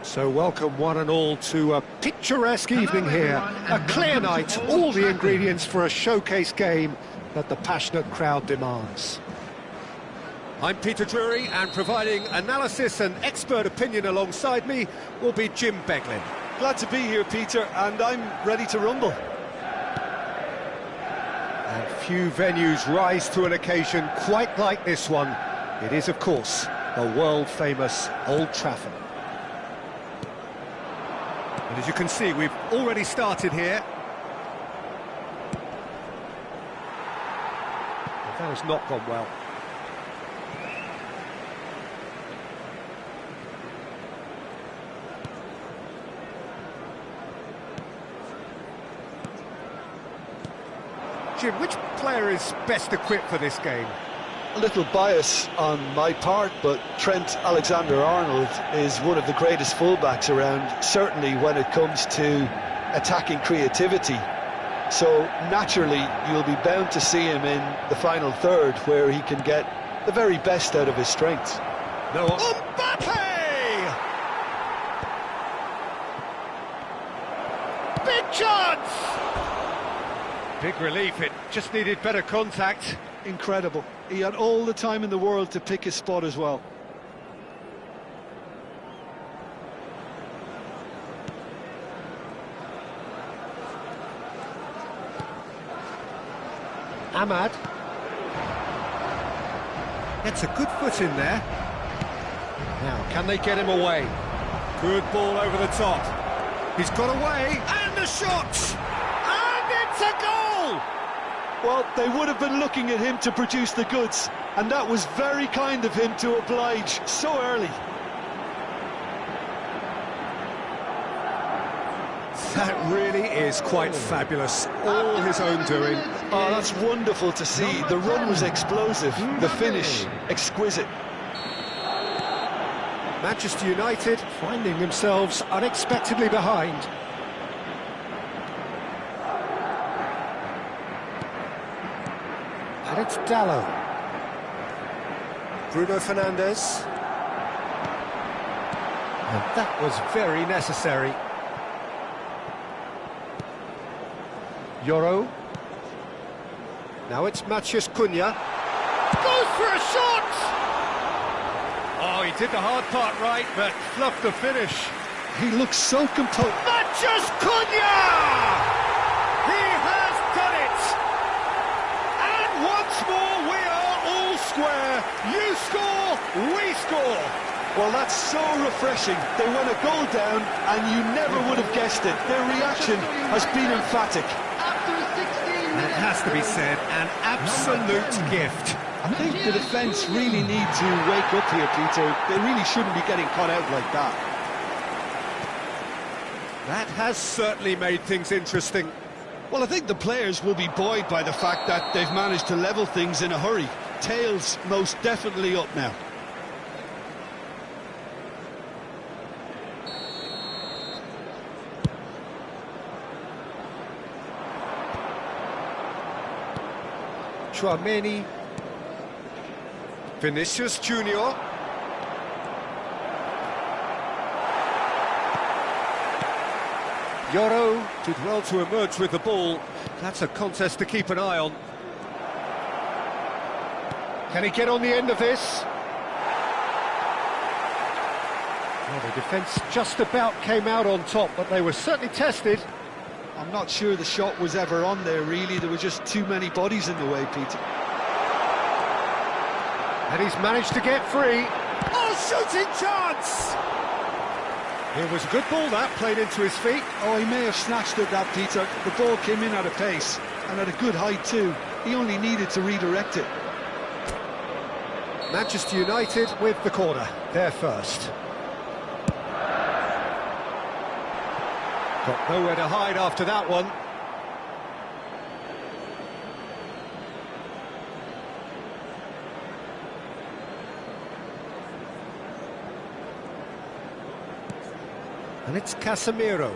So welcome one and all to a picturesque evening here. A clear night, all the ingredients for a showcase game that the passionate crowd demands. I'm Peter Drury, and providing analysis and expert opinion alongside me will be Jim Beglin. Glad to be here, Peter, and I'm ready to rumble. And few venues rise to an occasion quite like this one. It is, of course, the world-famous Old Trafford. And as you can see, we've already started here. Well, that has not gone well. Jim, which player is best equipped for this game? A little bias on my part, but Trent Alexander-Arnold is one of the greatest fullbacks around, certainly when it comes to attacking creativity. So naturally, you'll be bound to see him in the final third, where he can get the very best out of his strengths. No, Mbappe! Big chance! Big relief, it just needed better contact. Incredible. He had all the time in the world to pick his spot as well. Ahmad. Gets a good foot in there. Now, can they get him away? Good ball over the top. He's got away, and the shot! And it's a goal! Well, they would have been looking at him to produce the goods, and that was very kind of him to oblige so early. That really is quite fabulous, all his own doing. Oh, that's wonderful to see. The run was explosive, the finish exquisite. Manchester United finding themselves unexpectedly behind. And it's Dallo. Bruno Fernandes. And that was very necessary. Yoro. Now it's Matheus Cunha. Goes for a shot! Oh, he did the hard part right, but fluffed the finish. He looks so composed. Matheus Cunha! He has done it! And once more, we are all square. You score, we score. Well, that's so refreshing. They went a goal down, and you never would have guessed it. Their reaction has been emphatic. And it has to be said, an absolute gift. I think the defence really need to wake up here, Peter. They really shouldn't be getting caught out like that. That has certainly made things interesting. Well, I think the players will be buoyed by the fact that they've managed to level things in a hurry. Tails most definitely up now. Chouameni. Vinicius Junior. Yoro did well to emerge with the ball. That's a contest to keep an eye on. Can he get on the end of this? Well, the defence just about came out on top, but they were certainly tested. I'm not sure the shot was ever on there, really. There were just too many bodies in the way, Peter. And he's managed to get free. Oh, shooting chance! It was a good ball, that, played into his feet. Oh, he may have snatched at that, Peter. The ball came in at a pace, and at a good height too. He only needed to redirect it. Manchester United with the corner. They're first. Got nowhere to hide after that one. And it's Casemiro.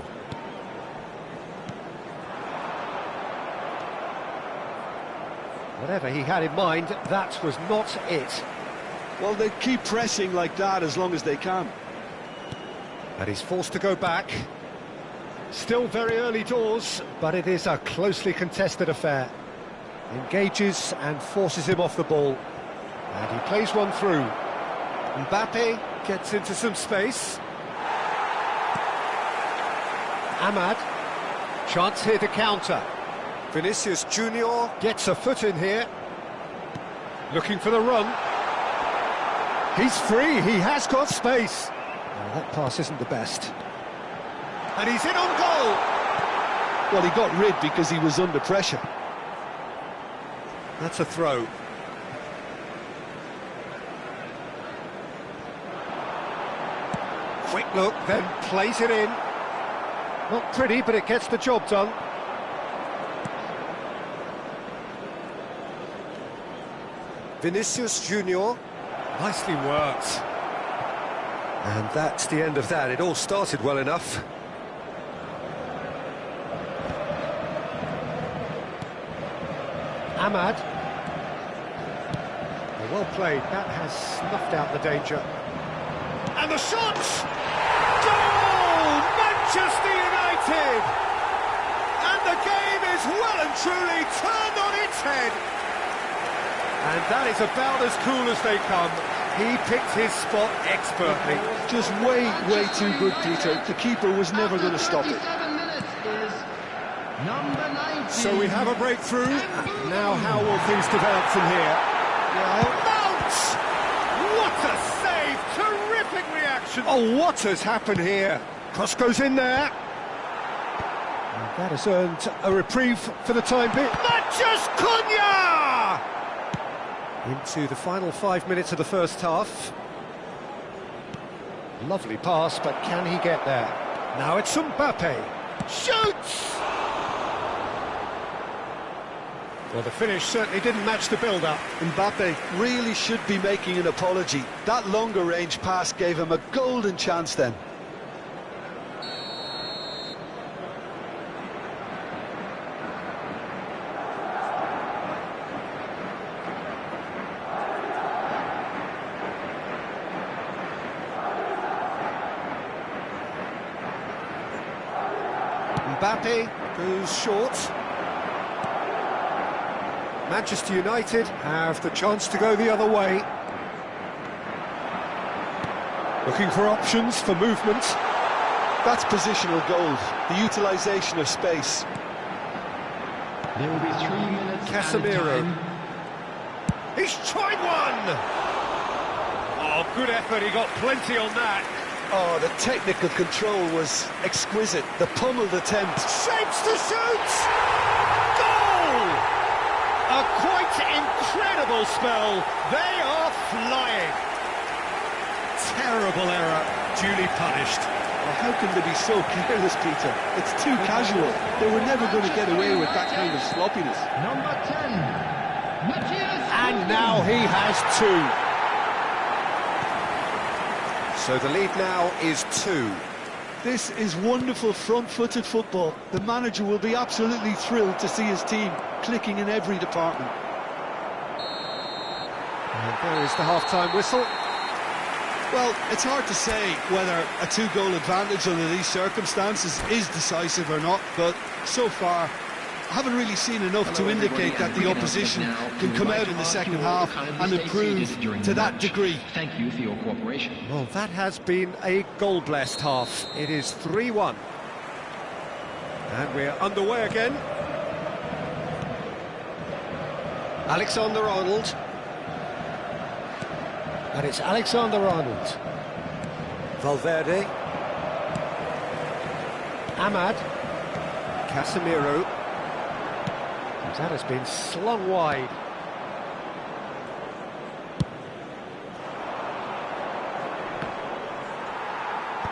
Whatever he had in mind, that was not it. Well, they keep pressing like that as long as they can. And he's forced to go back. Still very early doors, but it is a closely contested affair. Engages and forces him off the ball. And he plays one through. Mbappe gets into some space. Ahmad. Chance here to counter. Vinicius Junior gets a foot in here. Looking for the run. He's free, he has got space. Oh, that pass isn't the best. And he's in on goal! Well, he got rid because he was under pressure. That's a throw. Quick look, then plays it in. Not pretty, but it gets the job done. Vinicius Junior. Nicely worked. And that's the end of that. It all started well enough. Ahmad. Well played. That has snuffed out the danger. And the shots! Goal! Manchester United! And the game is well and truly turned on its head. And that is about as cool as they come. He picked his spot expertly. Just way too good, Peter. The keeper was never going to stop it. So we have a breakthrough. Now how will things develop from here? Mount! What a save! Terrific reaction! Oh, what has happened here? Cross goes in there. And that has earned a reprieve for the time being. Matches Cunha! Into the final 5 minutes of the first half. Lovely pass, but can he get there? Now it's Mbappe. Shoots! Well, the finish certainly didn't match the build-up. Mbappe really should be making an apology. That longer range pass gave him a golden chance then. Mbappe goes short. Manchester United have the chance to go the other way. Looking for options for movement. That's positional gold, the utilisation of space. There will be 3 minutes. Casemiro. He's tried one! Oh, good effort, he got plenty on that. Oh, the technical control was exquisite. The pummeled attempt. Shapes to shoot! Goal! A quite incredible spell. They are flying. Terrible error, duly punished. Well, how can they be so careless, Peter? It's too casual. They were never going to get away with that kind of sloppiness. Number 10, Matthias. And now he has two. So the lead now is 2. This is wonderful front-footed football. The manager will be absolutely thrilled to see his team clicking in every department. And there is the half-time whistle. Well, it's hard to say whether a 2-goal advantage under these circumstances is decisive or not, but so far I haven't really seen enough to indicate that the opposition can come out in the second half and improve to that degree. Thank you for your cooperation. Well, that has been a goal-blessed half. It is 3-1. And we're underway again. Alexander-Arnold. And it's Alexander-Arnold. Valverde. Ahmad. Casemiro. That has been slung wide.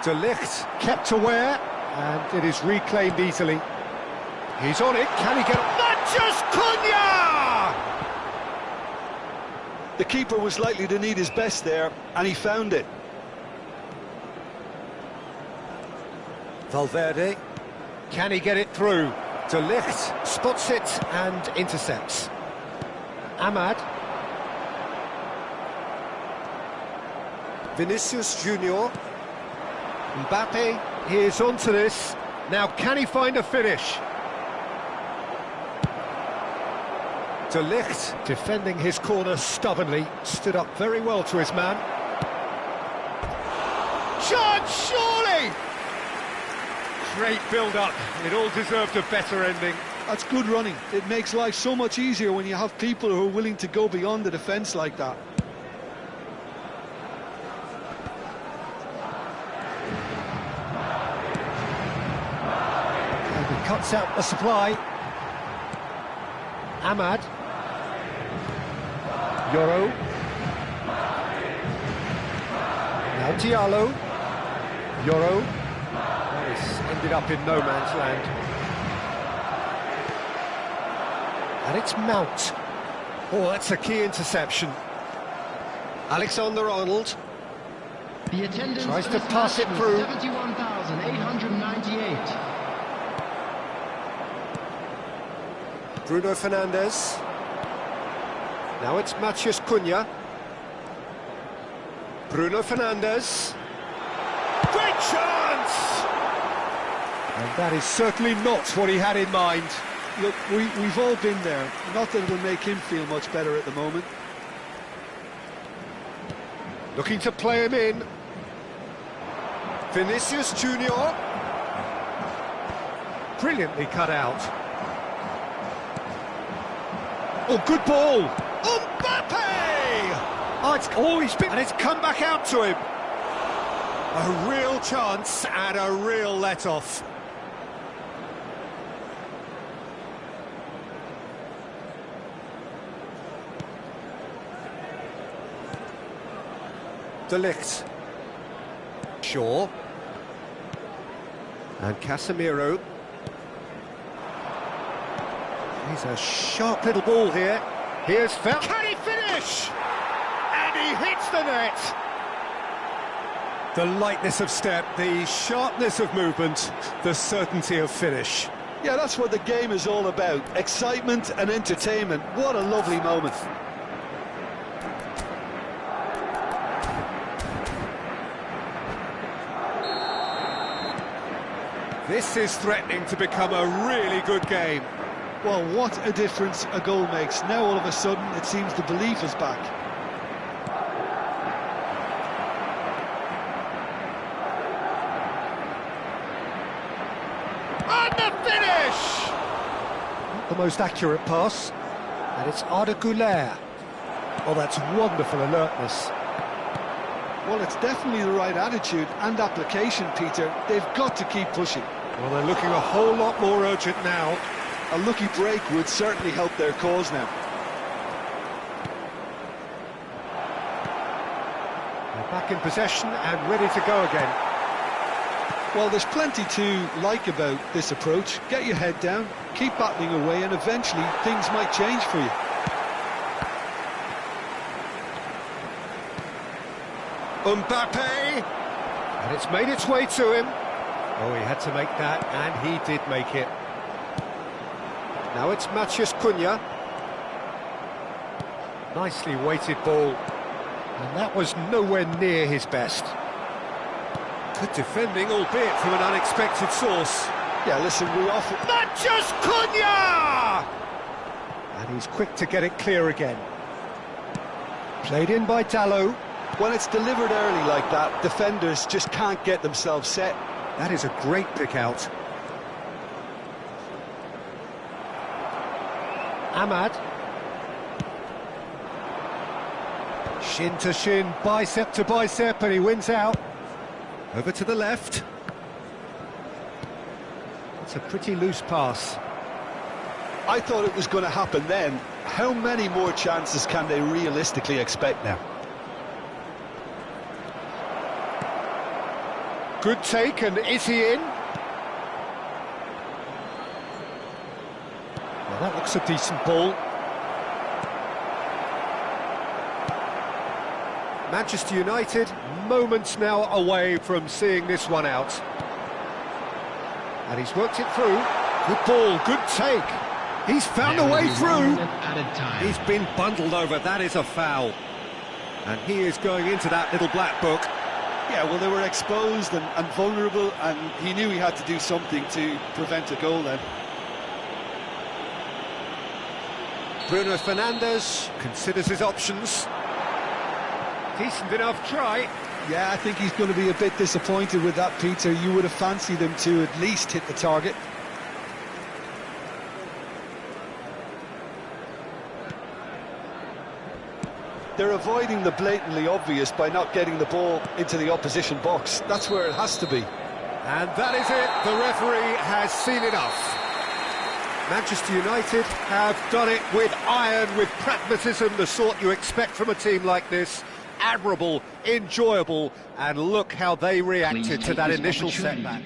De Ligt kept aware, and it is reclaimed easily. He's on it, can he get it? Matches Cunha! The keeper was likely to need his best there, and he found it. Valverde, can he get it through? De Ligt spots it and intercepts. Ahmad. Vinicius Junior. Mbappe, he is onto this. Now, can he find a finish? De Ligt, defending his corner stubbornly, stood up very well to his man. Chance, surely! Great build-up. It all deserved a better ending. That's good running. It makes life so much easier when you have people who are willing to go beyond the defence like that. And he cuts out the supply. Ahmad. Yoro. Now Diallo. Yoro. This ended up in no man's land. And it's Mount. Oh, that's a key interception. Alexander-Arnold The attendance tries for to this pass match it was through. 71,898. Bruno Fernandes. Now it's Matheus Cunha. Bruno Fernandes. Great chance! And that is certainly not what he had in mind. Look, we've all been there. Not that it'll make him feel much better at the moment. Looking to play him in. Vinicius Junior. Brilliantly cut out. Oh, good ball. Mbappe! Oh, it's always been... And it's come back out to him. A real chance and a real let-off. De Ligt. Shaw. And Casemiro. He's a sharp little ball here. Here's Felix. Can he finish? And he hits the net. The lightness of step, the sharpness of movement, the certainty of finish. Yeah, that's what the game is all about. Excitement and entertainment. What a lovely moment. This is threatening to become a really good game. Well, what a difference a goal makes. Now all of a sudden it seems the belief is back. And the finish! Not the most accurate pass. And it's Arda Güler. Oh, that's wonderful alertness. Well, it's definitely the right attitude and application, Peter. They've got to keep pushing. Well, they're looking a whole lot more urgent now. A lucky break would certainly help their cause now. They're back in possession and ready to go again. Well, there's plenty to like about this approach. Get your head down, keep battling away, and eventually things might change for you. Mbappe! And it's made its way to him. Oh, he had to make that, and he did make it. Now it's Matheus Cunha. Nicely weighted ball. And that was nowhere near his best. Good defending, albeit from an unexpected source. Yeah, listen, we often... Matheus Cunha! And he's quick to get it clear again. Played in by Diallo. When it's delivered early like that, defenders just can't get themselves set. That is a great pick out. Ahmad. Shin to shin, bicep to bicep, and he wins out. Over to the left. It's a pretty loose pass. I thought it was going to happen then. How many more chances can they realistically expect now? Good take, and is he in? Well, that looks a decent ball. Manchester United, moments now away from seeing this one out. And he's worked it through. Good ball, good take. He's found a way through. He's been bundled over, that is a foul. And he is going into that little black book. Yeah, well, they were exposed and vulnerable, and he knew he had to do something to prevent a goal then. Bruno Fernandes considers his options. Decent enough try. Yeah, I think he's going to be a bit disappointed with that, Peter. You would have fancied him to at least hit the target. They're avoiding the blatantly obvious by not getting the ball into the opposition box. That's where it has to be. And that is it. The referee has seen enough. Manchester United have done it with iron, with pragmatism, the sort you expect from a team like this. Admirable, enjoyable, and look how they reacted to that initial setback.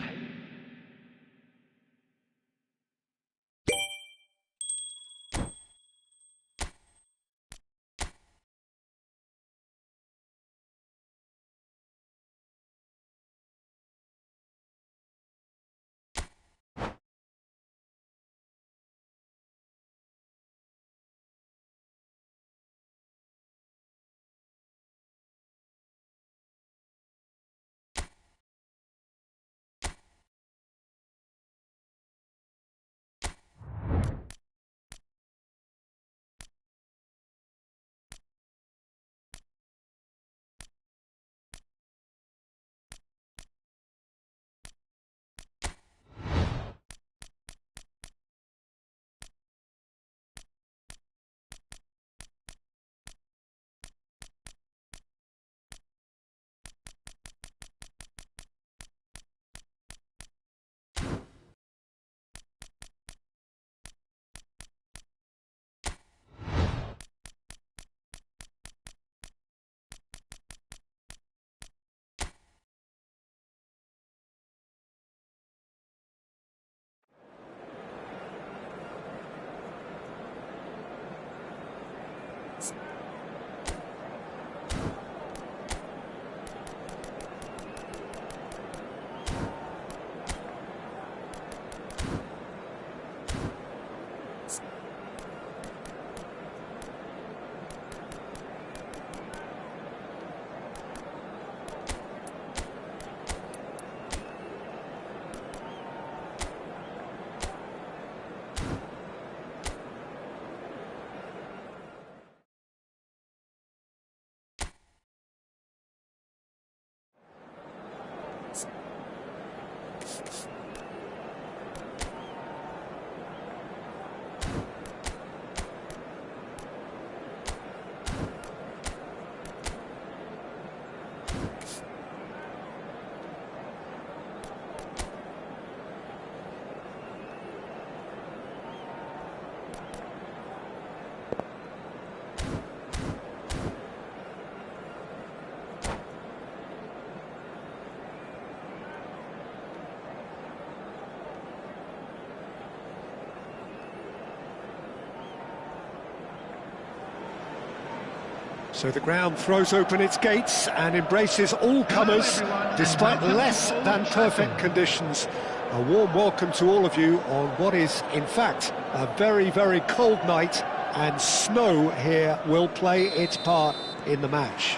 So the ground throws open its gates and embraces all comers, despite less than perfect conditions. A warm welcome to all of you on what is, in fact, a very, very cold night, and snow here will play its part in the match.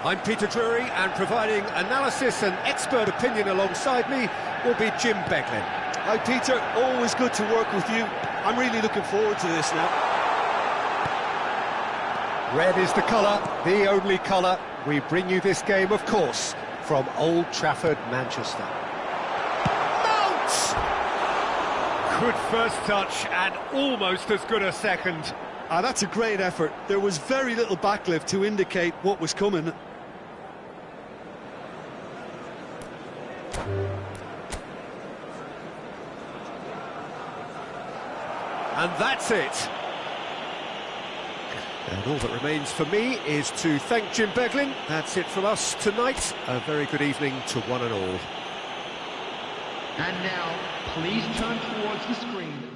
I'm Peter Drury, and providing analysis and expert opinion alongside me will be Jim Beglin. Hi, Peter. Always good to work with you. I'm really looking forward to this now. Red is the colour, the only colour. We bring you this game, of course, from Old Trafford, Manchester. Mounts! Good first touch and almost as good a second. That's a great effort. There was very little backlift to indicate what was coming. And that's it. And all that remains for me is to thank Jim Beglin. That's it from us tonight. A very good evening to one and all. And now, please turn towards the screen.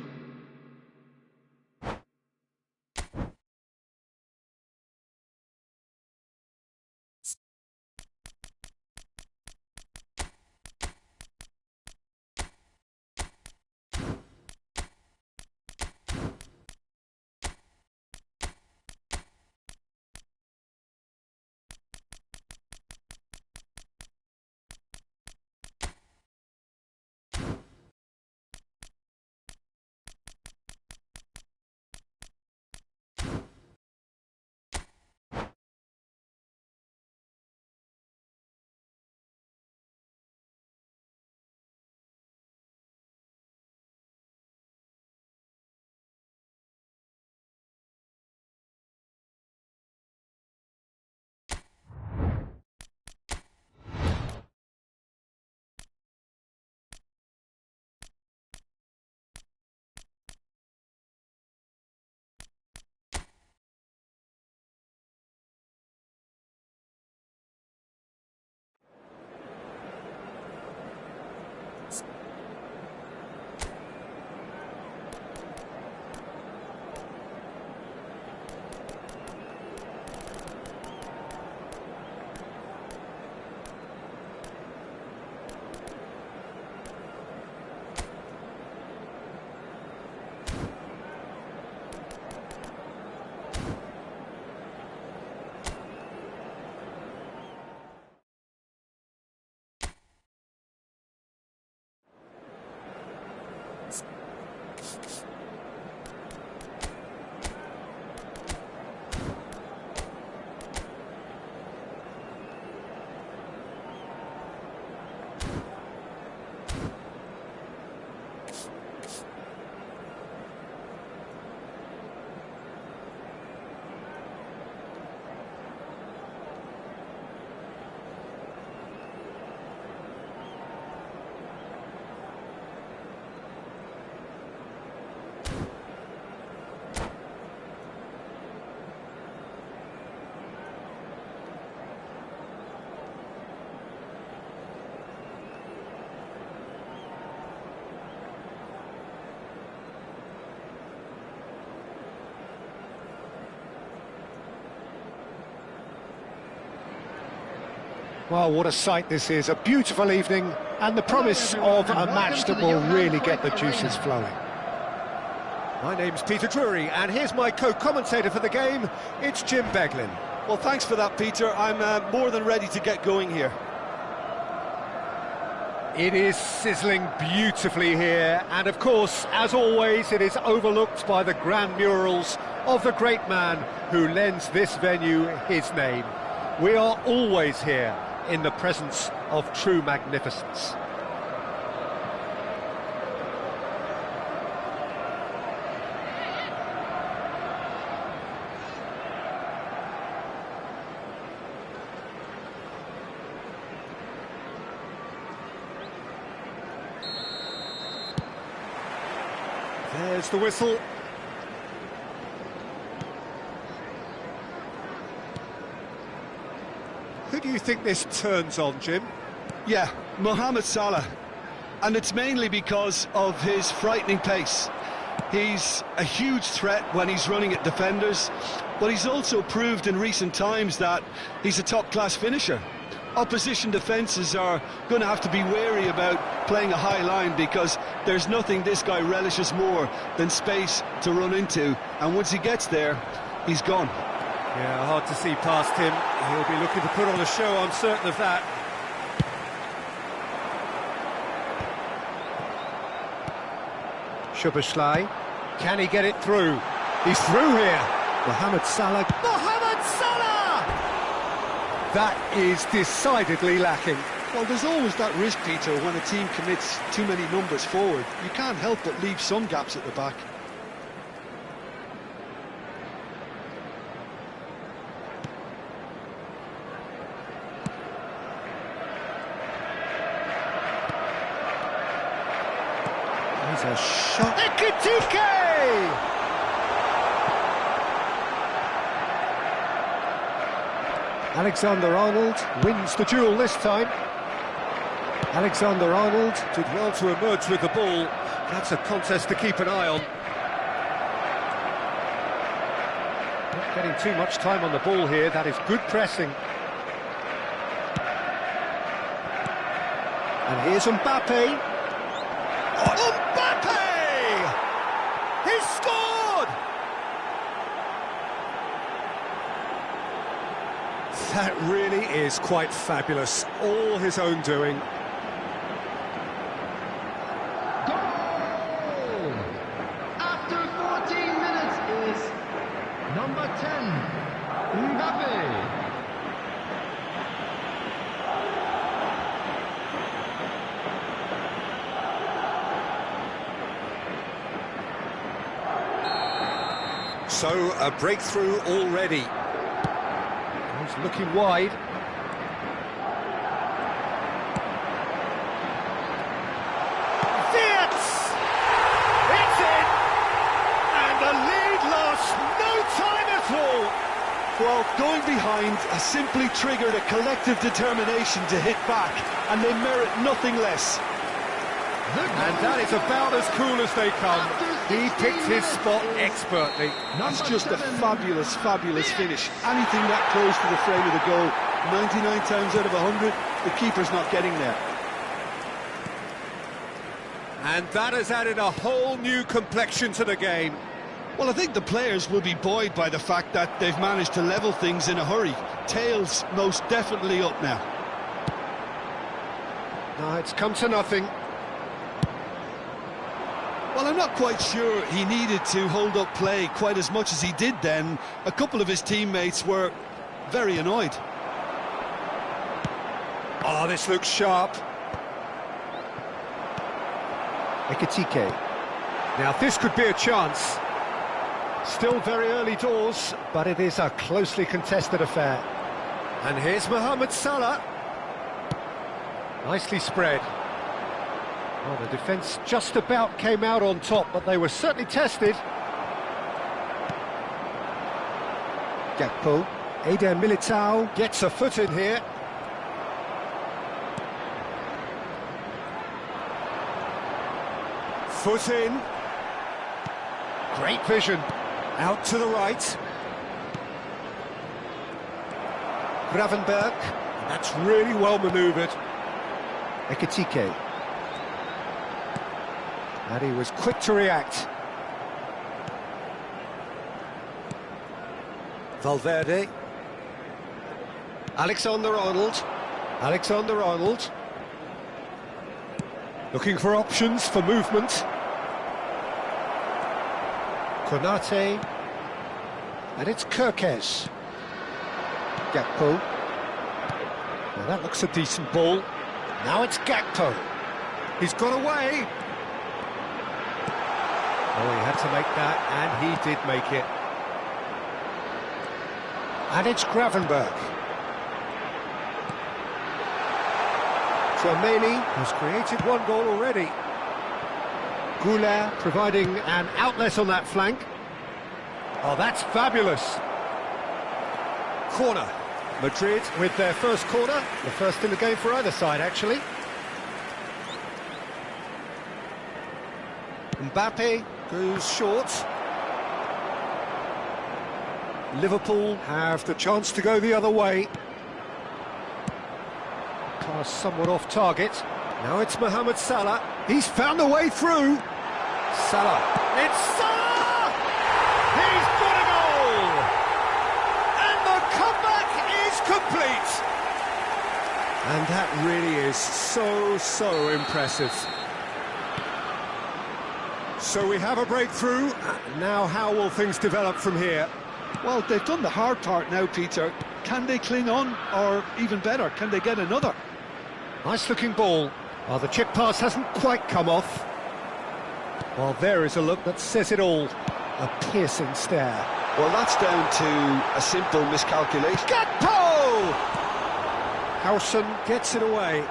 Well, what a sight this is. A beautiful evening and the promise of a match that will really get the juices flowing. My name's Peter Drury, and here's my co-commentator for the game. It's Jim Beglin. Well, thanks for that, Peter. I'm more than ready to get going here. It is sizzling beautifully here, and of course, as always, it is overlooked by the grand murals of the great man who lends this venue his name. We are always here in the presence of true magnificence. There's the whistle. Who do you think this turns on, Jim? Yeah, Mohamed Salah. And it's mainly because of his frightening pace. He's a huge threat when he's running at defenders, but he's also proved in recent times that he's a top-class finisher. Opposition defences are going to have to be wary about playing a high line because there's nothing this guy relishes more than space to run into, and once he gets there, he's gone. Yeah, hard to see past him. He'll be looking to put on a show, I'm certain of that. Szoboszlai, can he get it through? He's through here. Mohamed Salah. Mohamed Salah! That is decidedly lacking. Well, there's always that risk, Peter, when a team commits too many numbers forward. You can't help but leave some gaps at the back. Here's a shot. Ekitike! Alexander-Arnold wins the duel this time. Alexander-Arnold did well to emerge with the ball. That's a contest to keep an eye on. Not getting too much time on the ball here. That is good pressing. And here's Mbappe. Oh, Mbappe! He scored! That really is quite fabulous. All his own doing. Goal! After 14 minutes is number 10, Mbappe. So, a breakthrough already. He's looking wide. Felix! It's in! And the lead lost no time at all! Well, going behind has simply triggered a collective determination to hit back, and they merit nothing less. And that is about as cool as they come. He picked his spot expertly. That's just a fabulous, fabulous finish. Anything that close to the frame of the goal, 99 times out of 100, the keeper's not getting there. And that has added a whole new complexion to the game. Well, I think the players will be buoyed by the fact that they've managed to level things in a hurry. Tails most definitely up now. No, it's come to nothing. Well, I'm not quite sure he needed to hold up play quite as much as he did then. A couple of his teammates were very annoyed. Oh, this looks sharp. Ekitike. Now this could be a chance. Still very early doors, but it is a closely contested affair. And here's Mohamed Salah. Nicely spread. Well, the defence just about came out on top, but they were certainly tested. Gakpo. Eder Militao gets a foot in here. Foot in. Great vision. Out to the right. Gravenberg. That's really well manoeuvred. Ekitike. And he was quick to react. Valverde. Alexander-Arnold. Alexander-Arnold. Looking for options for movement. Konate. And it's Kirkes. Gakpo. Well, that looks a decent ball. Now it's Gakpo. He's got away. Oh, he had to make that, and he did make it. And it's Gravenberg. Tchouaméni has created one goal already. Goulart providing an outlet on that flank. Oh, that's fabulous. Corner. Madrid with their first corner. The first in the game for either side, actually. Mbappe goes short. Liverpool have the chance to go the other way. Pass somewhat off target. Now it's Mohamed Salah. He's found a way through. Salah. It's Salah! He's got a goal! And the comeback is complete. And that really is so impressive. So we have a breakthrough. Now how will things develop from here? Well, they've done the hard part now, Peter. Can they cling on, or even better, can they get another? Nice looking ball. Well, the chip pass hasn't quite come off. Well, there is a look that says it all. A piercing stare. Well, that's down to a simple miscalculation. Gakpo! Howson gets it away.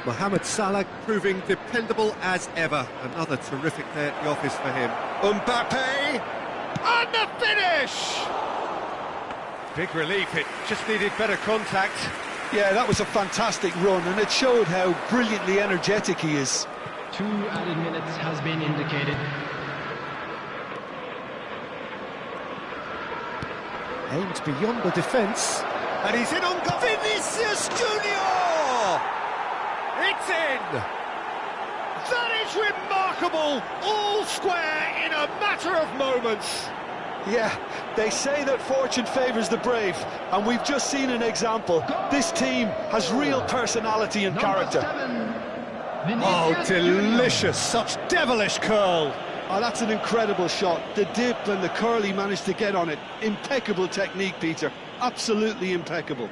Mohamed Salah proving dependable as ever. Another terrific day at the office for him. Mbappe! And the finish! Big relief, it just needed better contact. Yeah, that was a fantastic run, and it showed how brilliantly energetic he is. 2 added minutes has been indicated. Aimed beyond the defence. And he's in on goal. Vinicius Junior! It's in! That is remarkable! All square in a matter of moments. Yeah, they say that fortune favours the brave, and we've just seen an example. This team has real personality and character. Oh, delicious! Such devilish curl! Oh, that's an incredible shot. The dip and the curl he managed to get on it. Impeccable technique, Peter. Absolutely impeccable.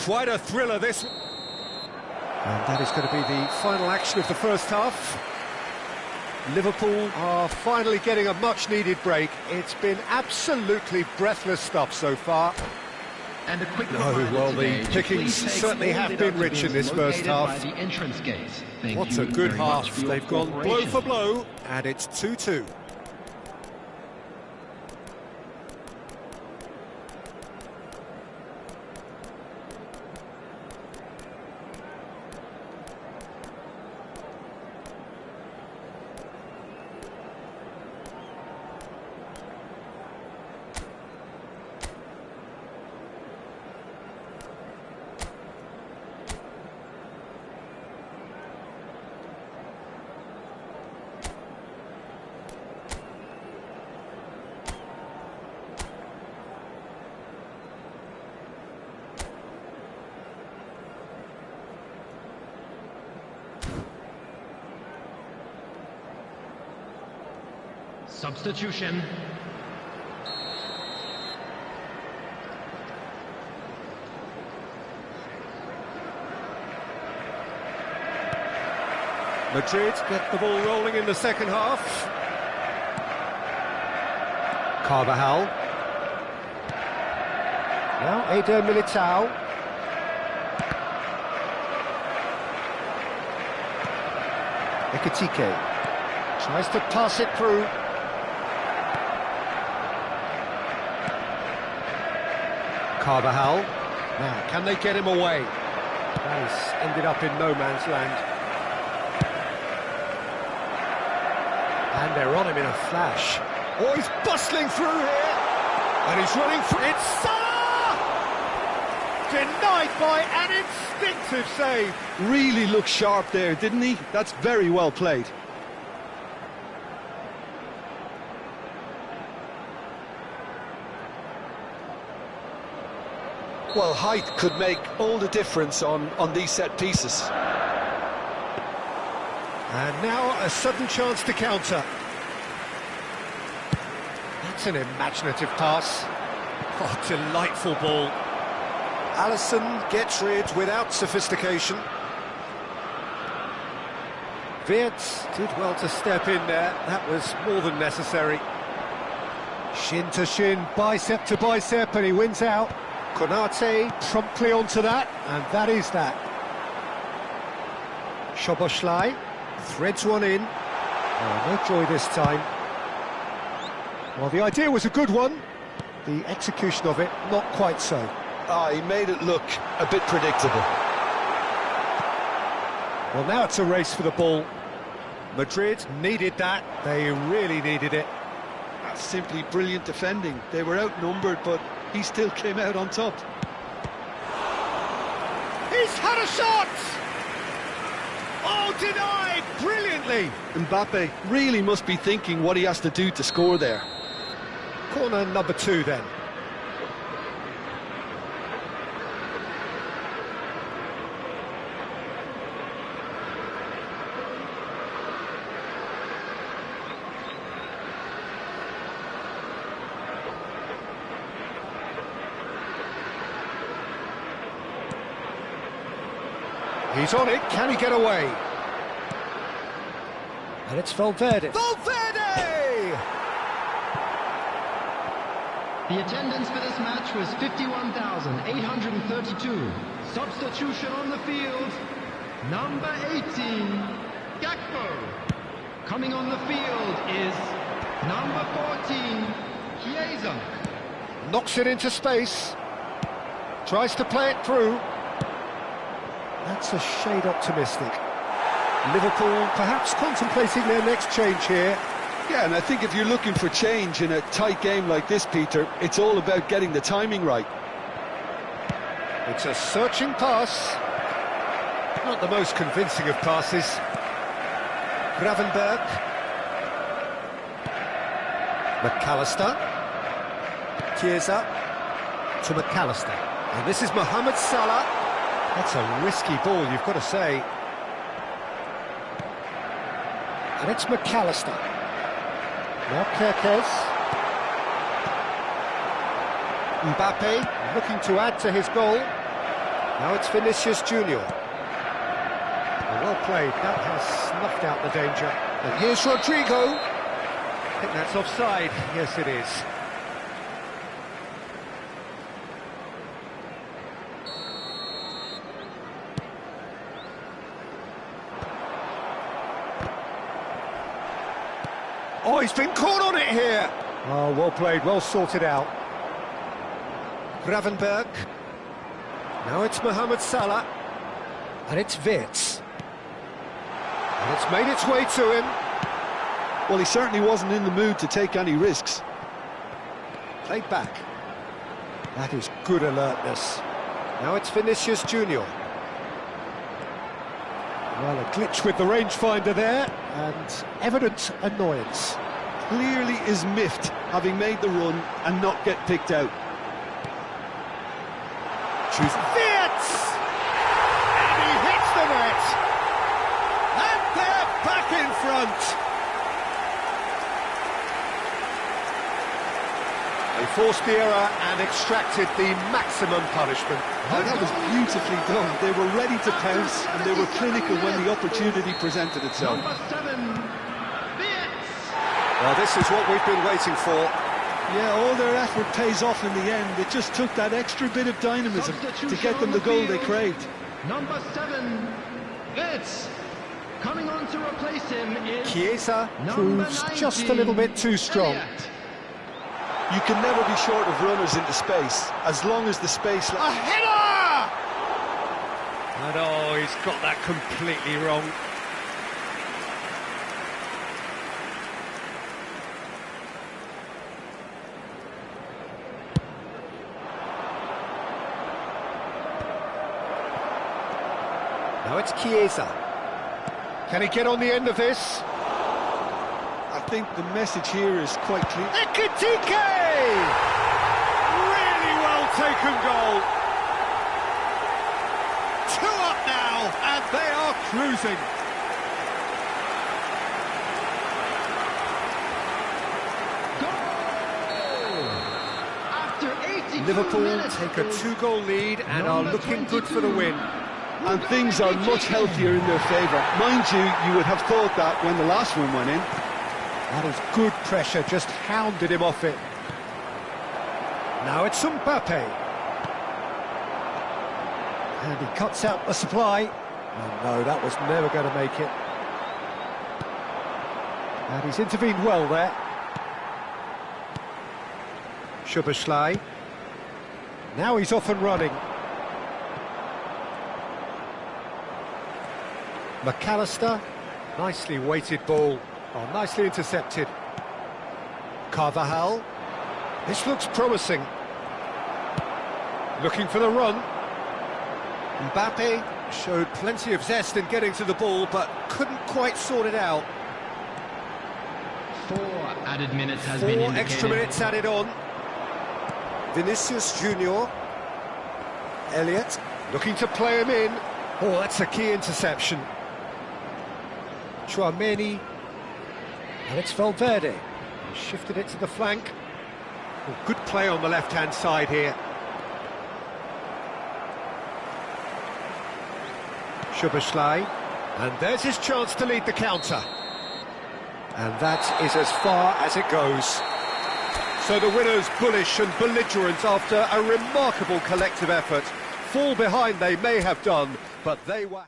Quite a thriller, this. And that is going to be the final action of the first half. Liverpool are finally getting a much-needed break. It's been absolutely breathless stuff so far. And a quick well, the pickings certainly have been rich in this first half. What a good half. They've gone blow for blow, and it's 2-2. Substitution. Madrid get the ball rolling in the second half. Carvajal. Now Eder Militao. Ekitike tries to pass it through. Carvajal. Now, can they get him away? That has ended up in no man's land. And they're on him in a flash. Oh, he's bustling through here. And he's running through. It's Salah! Denied by an instinctive save. Really looked sharp there, didn't he? That's very well played. Well, height could make all the difference on these set pieces. And now a sudden chance to counter. That's an imaginative pass. Oh, delightful ball. Alisson gets rid without sophistication. Wirtz did well to step in there. That was more than necessary. Shin to shin, bicep to bicep, and he wins out. Konate promptly onto that, and that is that. Szoboszlai threads one in. Oh, no joy this time. Well, the idea was a good one. The execution of it, not quite so. He made it look a bit predictable. Well, now it's a race for the ball. Madrid needed that. They really needed it. That's simply brilliant defending. They were outnumbered, but he still came out on top. He's had a shot! Oh, denied brilliantly! Mbappe really must be thinking what he has to do to score there. Corner number 2 then. He's on it, can he get away? And it's Valverde. Valverde! The attendance for this match was 51,832. Substitution on the field, number 18, Gakpo. Coming on the field is number 14, Chiesa. Knocks it into space. Tries to play it through. That's a shade optimistic. Liverpool perhaps contemplating their next change here. Yeah, and I think if you're looking for change in a tight game like this, Peter, it's all about getting the timing right. It's a searching pass. Not the most convincing of passes. Gravenberg. McAllister. Chiesa to McAllister. And this is Mohamed Salah. That's a risky ball, you've got to say. And it's McAllister. Now Kerkez. Mbappe looking to add to his goal. Now it's Vinicius Junior. Well played, that has snuffed out the danger. And here's Rodrigo. I think that's offside. Yes, it is. Oh, he's been caught on it here. Oh, well played, well sorted out. Gravenberg. Now it's Mohamed Salah. And it's Wirtz. And it's made its way to him. Well, he certainly wasn't in the mood to take any risks. Played back. That is good alertness. Now it's Vinicius Junior. Well, a glitch with the rangefinder there, and evident annoyance. Clearly is miffed, having made the run and not get picked out. Choose Wirtz! And he hits the net! And they're back in front! They forced the error and extracted the maximum punishment. Oh, that was beautifully done. They were ready to pounce and they were clinical when the opportunity presented itself. Number 7, Felix. Well, this is what we've been waiting for. Yeah, all their effort pays off in the end. It just took that extra bit of dynamism to get them the goal they craved. Number 7, Felix. Coming on to replace him is Chiesa proves just a little bit too strong. Elliott. You can never be short of runners into space, as long as the space... A header! And oh, he's got that completely wrong. Now it's Chiesa. Can he get on the end of this? I think the message here is quite clear. Ekitike! Really well taken goal. 2 up now, and they are cruising. Goal! After 82 Liverpool minutes, take a 2-goal lead and are looking good for the win. And things are much healthier in their favour. Mind you, you would have thought that when the last one went in. That is good pressure, just hounded him off it. Now it's Mbappe. And he cuts out the supply. Oh no, that was never going to make it. And he's intervened well there. Szoboszlai. Now he's off and running. McAllister. Nicely weighted ball. Oh, nicely intercepted. Carvajal. This looks promising. Looking for the run. Mbappe showed plenty of zest in getting to the ball, but couldn't quite sort it out. 4 added minutes has been 4 indicated. extra minutes added on. Vinicius Junior. Elliott looking to play him in. Oh, that's a key interception. Chouameni. And it's Valverde. He shifted it to the flank. Oh, good play on the left-hand side here. Szoboszlai. And there's his chance to lead the counter. And that is as far as it goes. So the winners, bullish and belligerent after a remarkable collective effort. Fall behind they may have done, but they were...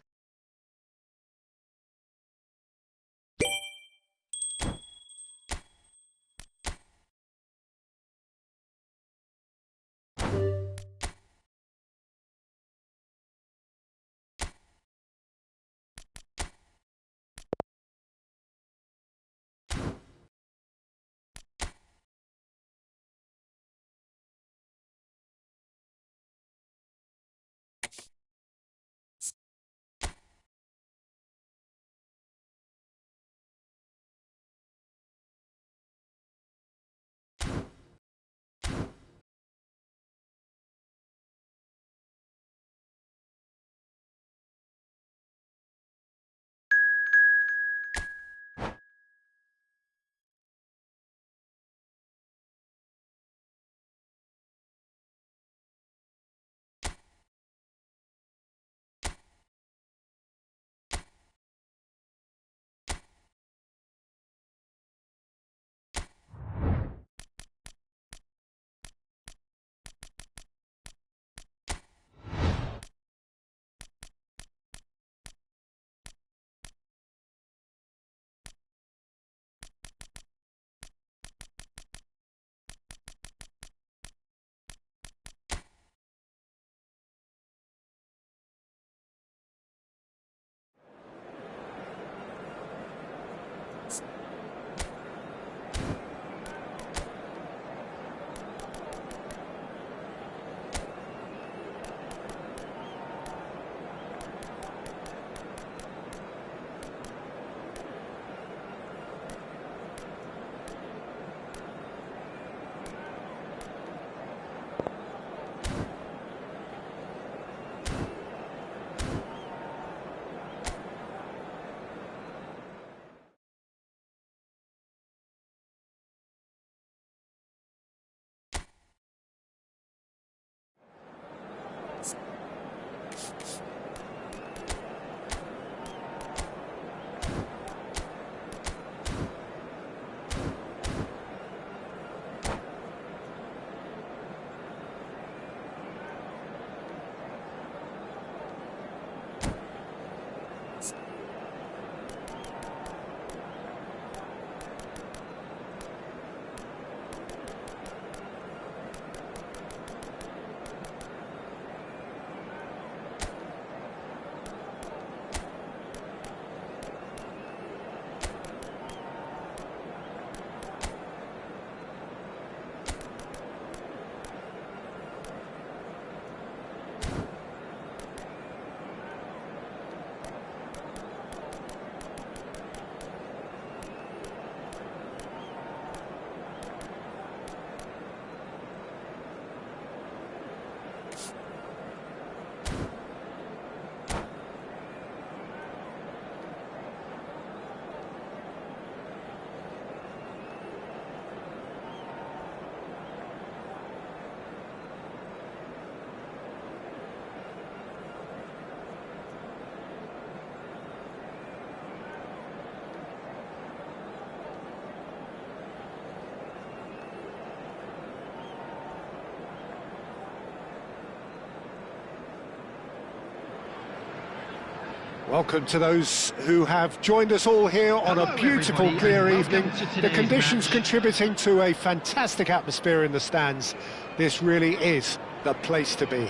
Welcome to those who have joined us all here on a beautiful, clear evening. The conditions contributing to a fantastic atmosphere in the stands. This really is the place to be.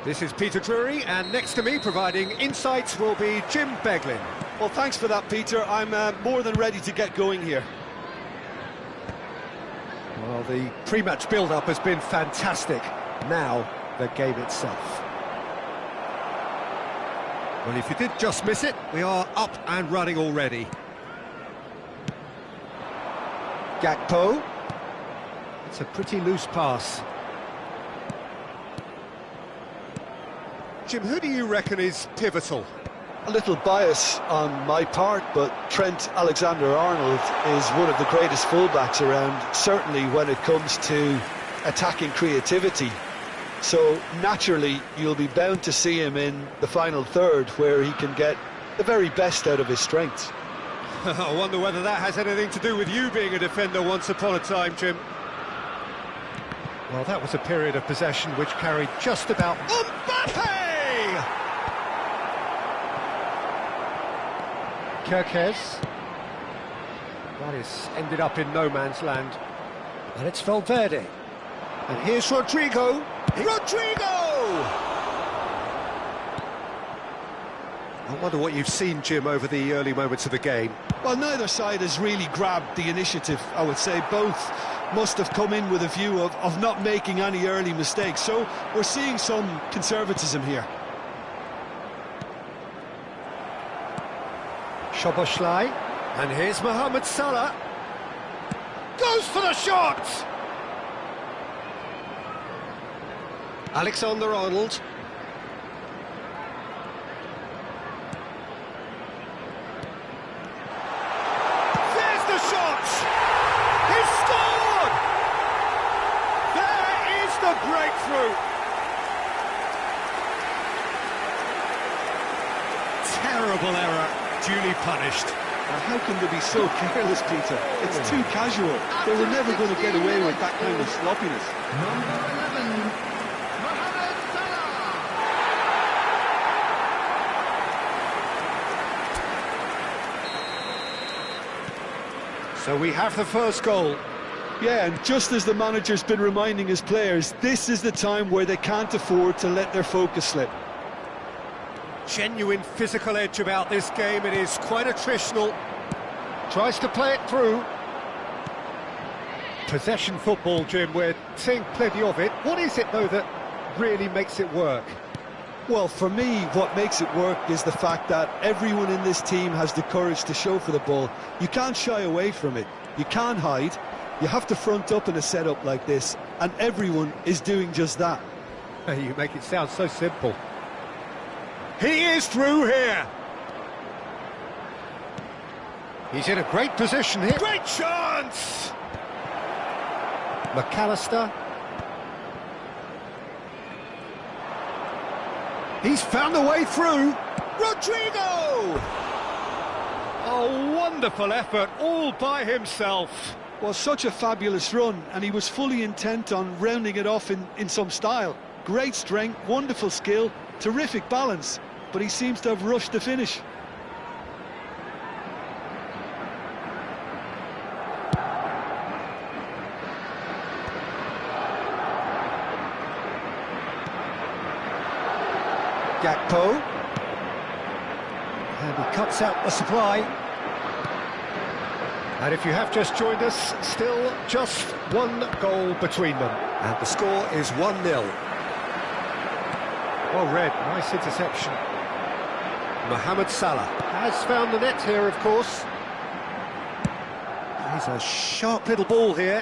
This is Peter Drury, and next to me providing insights will be Jim Beglin. Well, thanks for that, Peter. I'm more than ready to get going here. Well, the pre-match build-up has been fantastic. Now, the game itself. Well, if you did just miss it, we are up and running already. Gakpo. It's a pretty loose pass. Jim, who do you reckon is pivotal? A little bias on my part, but Trent Alexander-Arnold is one of the greatest fullbacks around, certainly when it comes to attacking creativity. So naturally you'll be bound to see him in the final third, where he can get the very best out of his strengths. I wonder whether that has anything to do with you being a defender once upon a time, Jim. Well, that was a period of possession which carried just about... Mbappe! Kirkes. That is ended up in no man's land. And it's Valverde. And here's Rodrigo. Rodrigo! I wonder what you've seen, Jim, over the early moments of the game. Well, neither side has really grabbed the initiative, I would say. Both must have come in with a view of not making any early mistakes. So we're seeing some conservatism here. Szoboszlai. And here's Mohamed Salah. Goes for the shot! Alexander-Arnold. There's the shot! He's scored! There is the breakthrough! Terrible error, duly punished. How can they be so careless, Peter? It's too casual. They were never going to get away with that kind of sloppiness. Number 11, Mohamed Salah. So we have the first goal. Yeah, and just as the manager's been reminding his players, this is the time where they can't afford to let their focus slip. Genuine physical edge about this game. It is quite attritional. Tries to play it through. Possession football, Jim, we're seeing plenty of it. What is it, though, that really makes it work? Well, for me, what makes it work is the fact that everyone in this team has the courage to show for the ball. You can't shy away from it. You can't hide. You have to front up in a setup like this, and everyone is doing just that. You make it sound so simple. He is through here. He's in a great position here. Great chance! McAllister. He's found a way through. Rodrigo! A wonderful effort, all by himself. Was such a fabulous run, and he was fully intent on rounding it off in some style. Great strength, wonderful skill, terrific balance, but he seems to have rushed the finish. Gakpo. And he cuts out the supply. And if you have just joined us, still just one goal between them. And the score is 1-0. Well read, nice interception. Mohamed Salah has found the net here, of course. He's a sharp little ball here.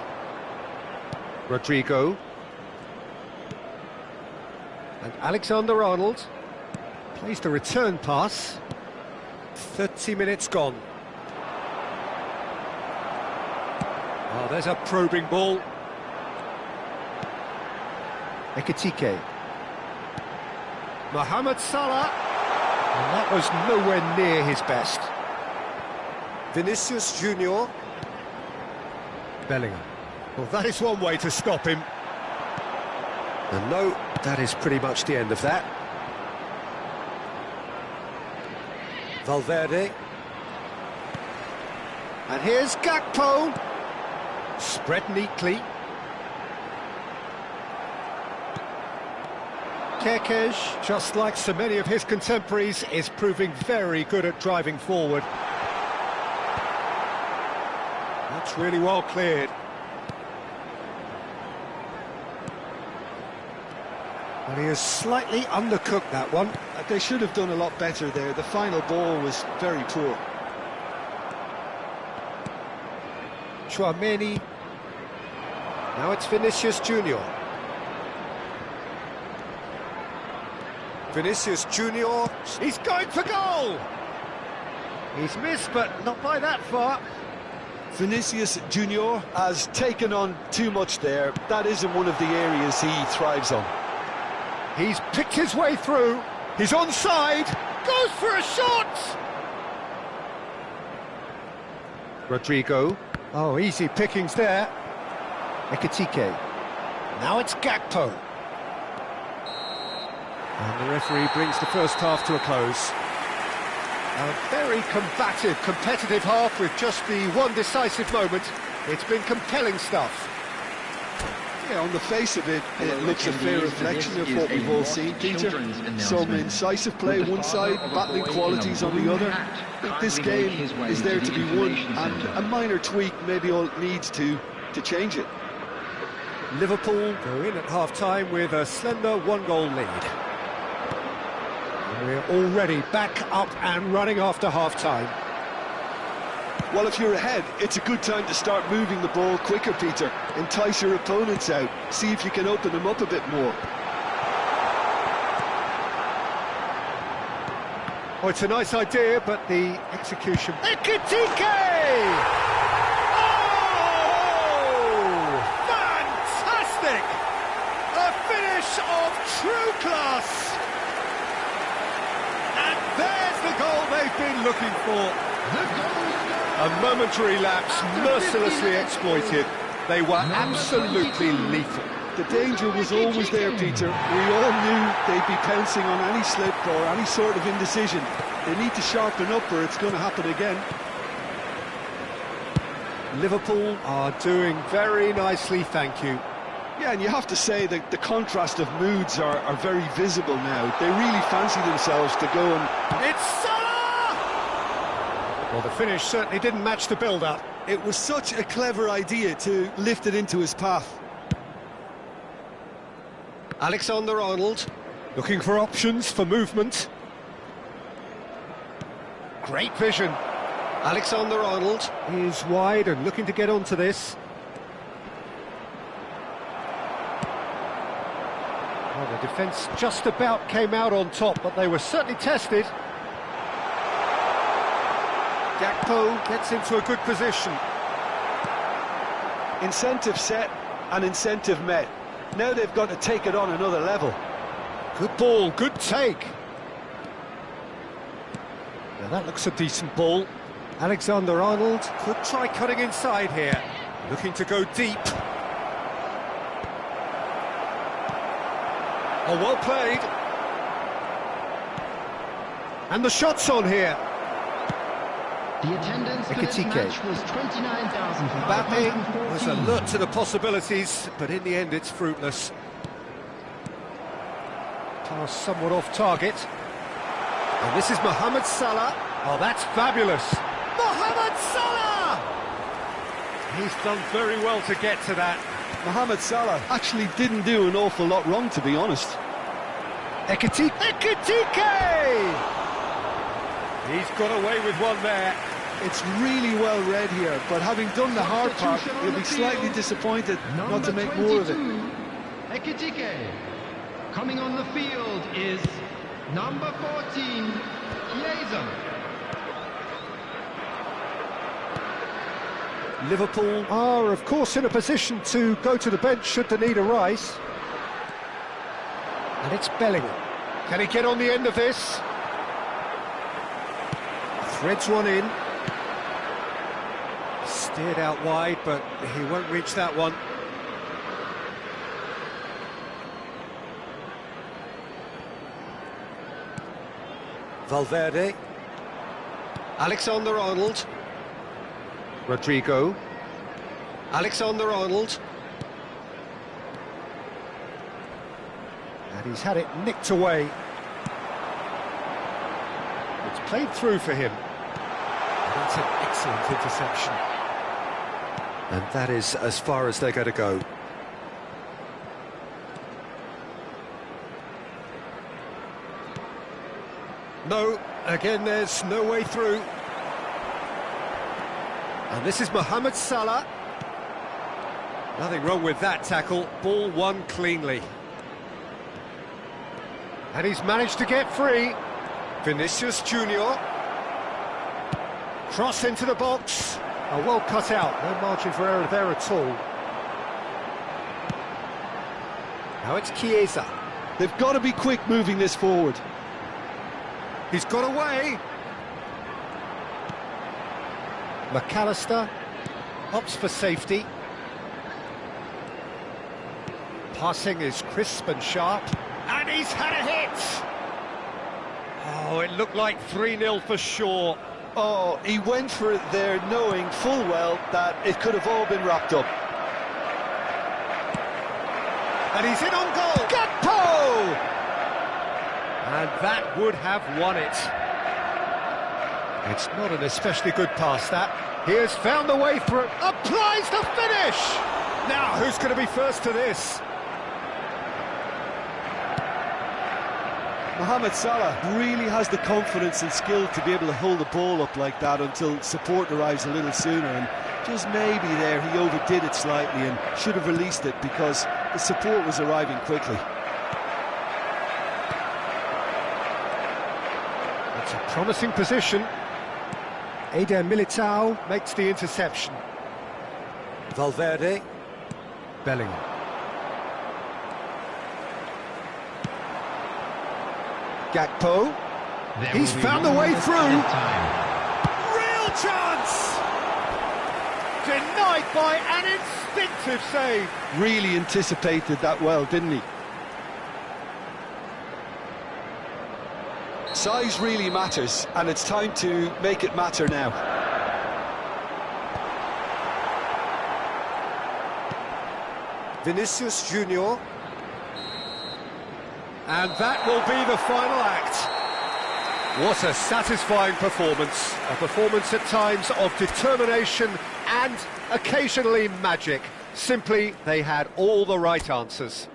Rodrigo. And Alexander-Arnold plays the return pass. 30 minutes gone. Oh, there's a probing ball. Ekitike. Mohamed Salah. And that was nowhere near his best. Vinicius Junior. Bellingham. Well, that is one way to stop him. And no, that is pretty much the end of that. Valverde. And here's Gakpo. Spread neatly. Kekej, just like so many of his contemporaries, is proving very good at driving forward. That's really well cleared. But he has slightly undercooked that one. They should have done a lot better there. The final ball was very poor. Chouameni. Now it's Vinicius Junior. Vinicius Junior. He's going for goal! He's missed, but not by that far. Vinicius Junior has taken on too much there. That isn't one of the areas he thrives on. He's picked his way through. He's onside. Goes for a shot! Rodrigo. Oh, easy pickings there. Ekitike. Now it's Gakpo. And the referee brings the first half to a close. A very combative, competitive half with just the one decisive moment. It's been compelling stuff. Yeah, on the face of it, it looks a fair reflection of what we've all seen, Peter. Some incisive play one side, battling qualities on the other. I think this game is there to be won, and a minor tweak maybe all it needs to change it. Liverpool go in at half-time with a slender one-goal lead. And we're already back up and running after half-time. Well, if you're ahead, it's a good time to start moving the ball quicker, Peter. Entice your opponents out. See if you can open them up a bit more. Oh, it's a nice idea, but the execution... Ekitike! Oh! Fantastic! A finish of true class! And there's the goal they've been looking for. A momentary lapse, mercilessly exploited. They were absolutely lethal. The danger was always there, Peter. We all knew they'd be pouncing on any slip or any sort of indecision. They need to sharpen up or it's going to happen again. Liverpool are doing very nicely, thank you. Yeah, and you have to say that the contrast of moods are very visible now. They really fancy themselves to go and... It's Salah! Well, the finish certainly didn't match the build-up. It was such a clever idea to lift it into his path. Alexander-Arnold looking for options for movement. Great vision. Alexander-Arnold is wide and looking to get onto this. Well, the defence just about came out on top, but they were certainly tested. Gakpo gets into a good position. Incentive set and incentive met. Now they've got to take it on another level. Good ball, good take. Now that looks a decent ball. Alexander-Arnold could try cutting inside here. Looking to go deep. Oh, well played. And the shot's on here. The attendance for this Ekitike. match was 29,514. Mbappe was alert to the possibilities, but in the end it's fruitless. Pass somewhat off target. And this is Mohamed Salah. Oh, that's fabulous. Mohamed Salah! He's done very well to get to that. Mohamed Salah actually didn't do an awful lot wrong, to be honest. Ekitike! He's got away with one there. It's really well read here, but having done the hard part, he'll be slightly disappointed not to make more of it. Ekitike. Coming on the field is number 14, Chiesa. Liverpool are, of course, in a position to go to the bench should the need arise. And it's Bellingham. Can he get on the end of this? Threads one in. Steered out wide, but he won't reach that one. Valverde. Alexander-Arnold. Rodrigo. Alexander-Arnold. And he's had it nicked away. It's played through for him. And that's an excellent interception. And that is as far as they're going to go. No, again there's no way through. And this is Mohamed Salah. Nothing wrong with that tackle. Ball won cleanly. And he's managed to get free. Vinicius Junior. Cross into the box. Oh, well cut out. No margin for error there at all. Now it's Chiesa. They've got to be quick moving this forward. He's got away. McAllister opts for safety. Passing is crisp and sharp. And he's had a hit! Oh, it looked like 3-0 for sure. Oh, he went for it there knowing full well that it could have all been wrapped up. And he's in on goal! Gakpo! And that would have won it. It's not an especially good pass, that. He has found the way through. Applies the finish! Now, who's going to be first to this? Mohamed Salah really has the confidence and skill to be able to hold the ball up like that until support arrives a little sooner, and just maybe there he overdid it slightly and should have released it because the support was arriving quickly. It's a promising position. Eder Militao makes the interception. Valverde. Bellingham. Gakpo. He's found a way through. Real chance! Denied by an instinctive save. Really anticipated that well, didn't he? Size really matters, and it's time to make it matter now. Vinicius Junior. And that will be the final act. What a satisfying performance. A performance at times of determination and occasionally magic. Simply, they had all the right answers.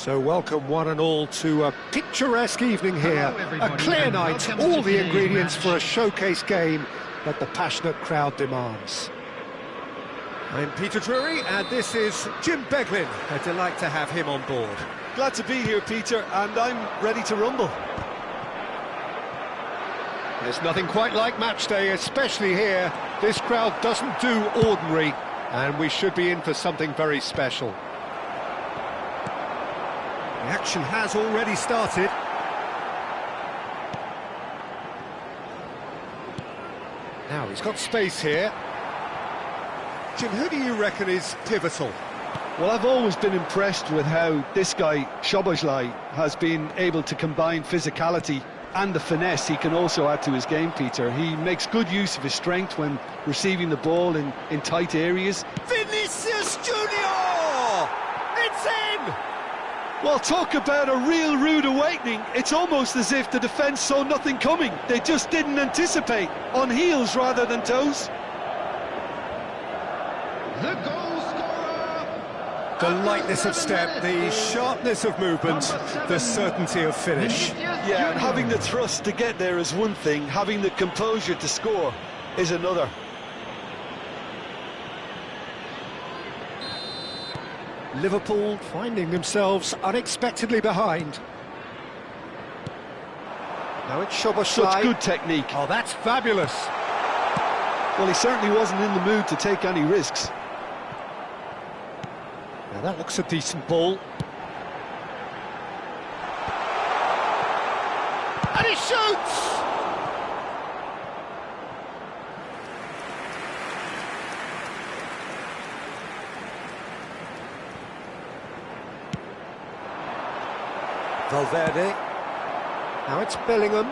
So welcome one and all to a picturesque evening here. A clear night, all the ingredients for a showcase game that the passionate crowd demands. I'm Peter Drury, and this is Jim Beglin. A delight to have him on board. Glad to be here, Peter, and I'm ready to rumble. There's nothing quite like match day, especially here. This crowd doesn't do ordinary, and we should be in for something very special. The action has already started. Now he's got space here. Jim, who do you reckon is pivotal? Well, I've always been impressed with how this guy, Szoboszlai, has been able to combine physicality and the finesse he can also add to his game, Peter. He makes good use of his strength when receiving the ball in tight areas. Vinicius Junior! It's in! Well, talk about a real rude awakening. It's almost as if the defence saw nothing coming. They just didn't anticipate, on heels rather than toes. The goal scorer! The lightness of step, the sharpness of movement, the certainty of finish. Yeah, and having the thrust to get there is one thing, having the composure to score is another. Liverpool finding themselves unexpectedly behind. Now it's Szoboszlai. Such good technique. Oh, that's fabulous. Well, he certainly wasn't in the mood to take any risks. Now that looks a decent ball. And he shoots! Valverde. Now it's Bellingham.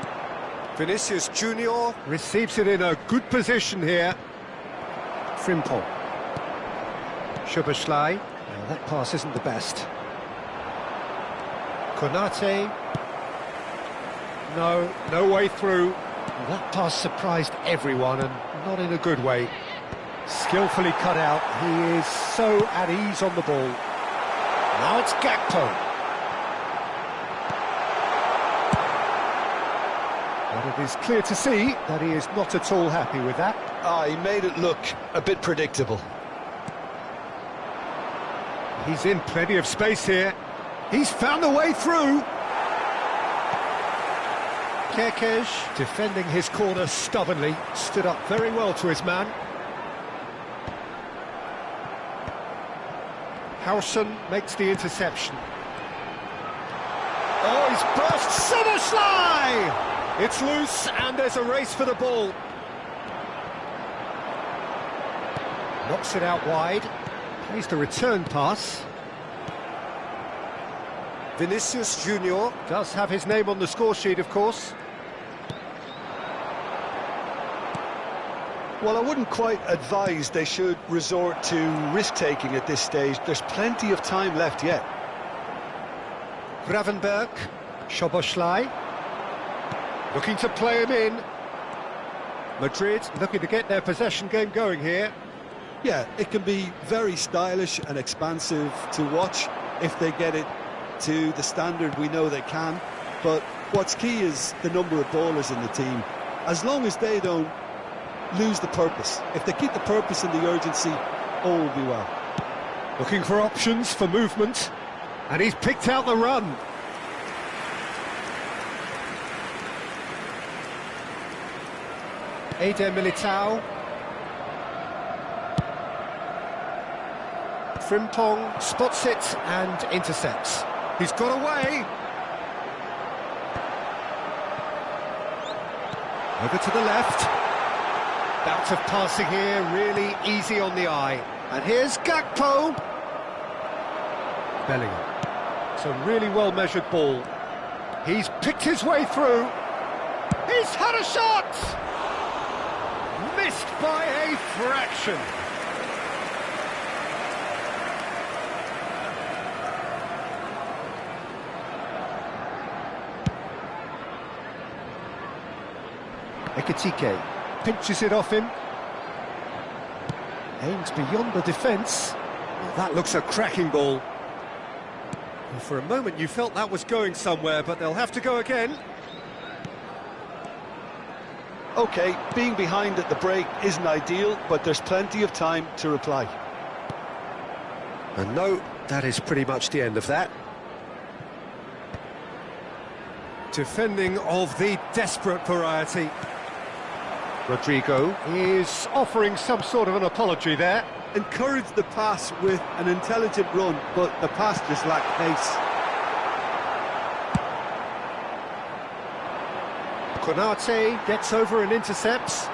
Vinicius Junior. Receives it in a good position here. Frimpong. Szoboszlai. Now that pass isn't the best. Konate. No way through. Well, that pass surprised everyone, and not in a good way. Skillfully cut out. He is so at ease on the ball. Now it's Gakpo. But it is clear to see that he is not at all happy with that. He made it look a bit predictable. He's in plenty of space here. He's found a way through. Kerkez defending his corner stubbornly, stood up very well to his man. Howson makes the interception. Oh, he's burst! Szoboszlai! It's loose, and there's a race for the ball. Knocks it out wide. Plays the return pass. Vinicius Junior. Does have his name on the score sheet, of course. Well, I wouldn't quite advise they should resort to risk-taking at this stage. There's plenty of time left yet. Gravenberg. Szoboszlai. Looking to play him in. Madrid looking to get their possession game going here. Yeah, it can be very stylish and expansive to watch if they get it to the standard we know they can. But what's key is the number of ballers in the team. As long as they don't lose the purpose, if they keep the purpose and the urgency, all will be well. Looking for options for movement, and he's picked out the run. Eder Militao. Frimpong spots it and intercepts. He's got away. Over to the left. Bout of passing here, really easy on the eye. And here's Gakpo. Bellingham. It's a really well-measured ball. He's picked his way through. He's had a shot! Missed by a fraction. Ekitike pinches it off him. Aims beyond the defence. That looks a cracking ball. Well, for a moment you felt that was going somewhere, but they'll have to go again. OK, being behind at the break isn't ideal, but there's plenty of time to reply. And no, that is pretty much the end of that. Defending of the desperate variety. Rodrigo is offering some sort of an apology there. Encouraged the pass with an intelligent run, but the pass just lacked pace. Konate gets over and intercepts.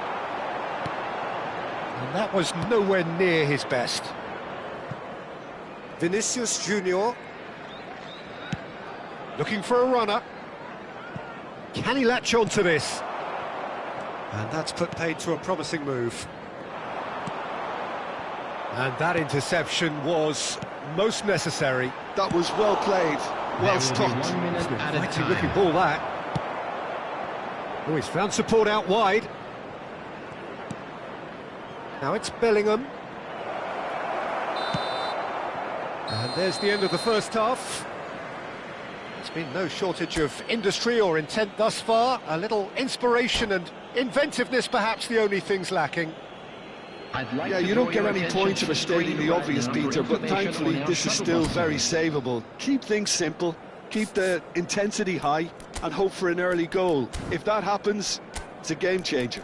And that was nowhere near his best. Vinicius Junior. Looking for a runner. Can he latch on to this? And that's put paid to a promising move. And that interception was most necessary. That was well played, well stopped. 1 minute at a Mighty time. looking ball, that. Oh, he's found support out wide. Now it's Bellingham. And there's the end of the first half. There's been no shortage of industry or intent thus far. A little inspiration and inventiveness, perhaps the only things lacking. Yeah, you don't get any points for stating the obvious, Peter, but thankfully this is still very savable. Keep things simple, keep the intensity high, and hope for an early goal. If that happens, it's a game changer.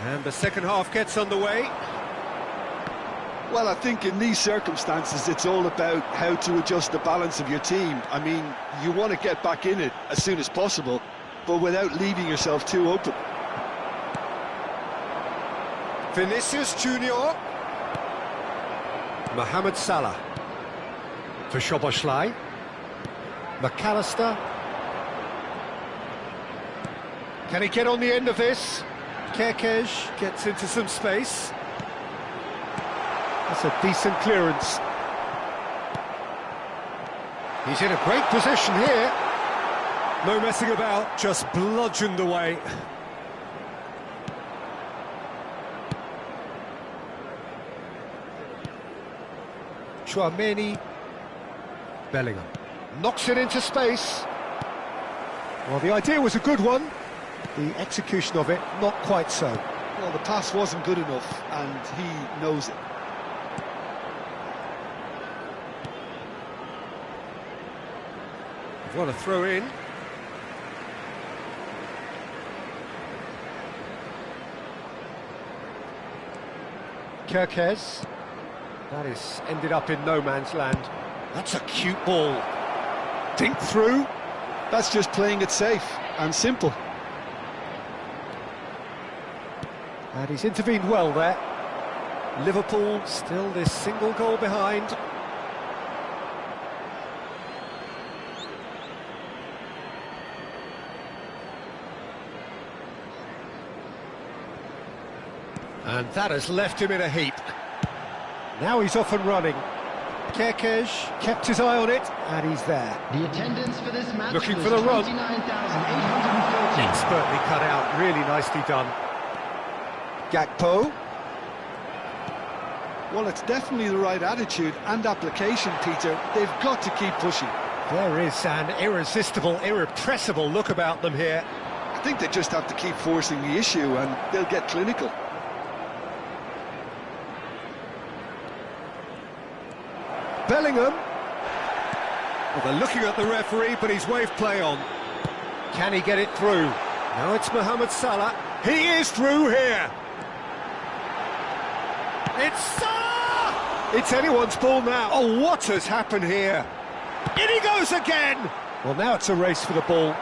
And the second half gets underway. Well, I think in these circumstances, it's all about how to adjust the balance of your team. I mean, you want to get back in it as soon as possible, but without leaving yourself too open. Vinicius Junior. Mohamed Salah. For Szoboszlai. McAllister. Can he get on the end of this? Kerkez gets into some space. That's a decent clearance. He's in a great position here. No messing about, just bludgeoned away. Chouameni. Bellingham. Knocks it into space. Well, the idea was a good one. The execution of it, not quite so. Well, the pass wasn't good enough, and he knows it. What a throw in. Kerkez. That is ended up in no man's land. That's a cute ball. Dink through. That's just playing it safe and simple. And he's intervened well there. Liverpool still this single goal behind. And that has left him in a heap. Now he's off and running. Kerkez kept his eye on it, and he's there. The attendance for this match Looking was for the run. 29,830. Expertly cut out, really nicely done. Gakpo. Well, it's definitely the right attitude and application, Peter. They've got to keep pushing. There is an irresistible, irrepressible look about them here. I think they just have to keep forcing the issue and they'll get clinical. Bellingham. Well, they're looking at the referee, but he's waved play on. Can he get it through? Now it's Mohamed Salah. He is through here. It's Salah! It's anyone's ball now. Oh, what has happened here? In he goes again! Well, now it's a race for the ball.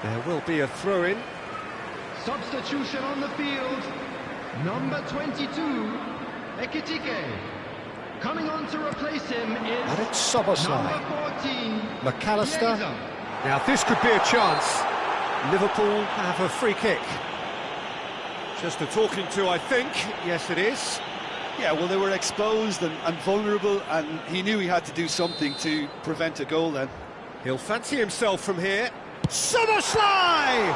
There will be a throw-in. Substitution on the field. Number 22, Ekitike. Coming on to replace him is And it's Soboslai. number 14, McAllister. Chiesa. Now this could be a chance. Liverpool have a free kick. Just a talking to, I think. Yes, it is. Yeah, well, they were exposed and vulnerable, and he knew he had to do something to prevent a goal then. He'll fancy himself from here. Soboslai!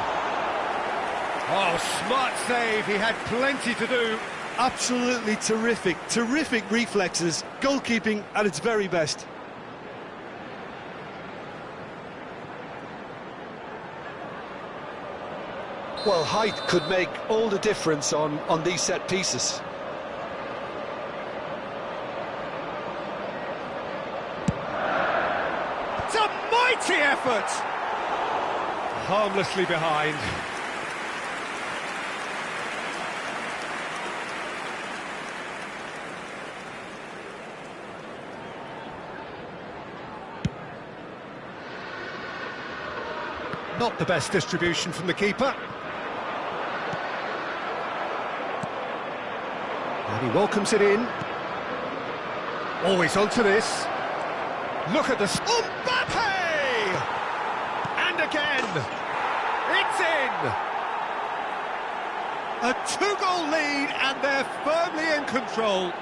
Oh, smart save. He had plenty to do. Absolutely terrific reflexes, goalkeeping at its very best. Well, height could make all the difference on these set pieces. It's a mighty effort! Harmlessly behind. Not the best distribution from the keeper. And he welcomes it in. Always onto this. Look at this. Mbappe! And again. It's in. A two-goal lead, and they're firmly in control.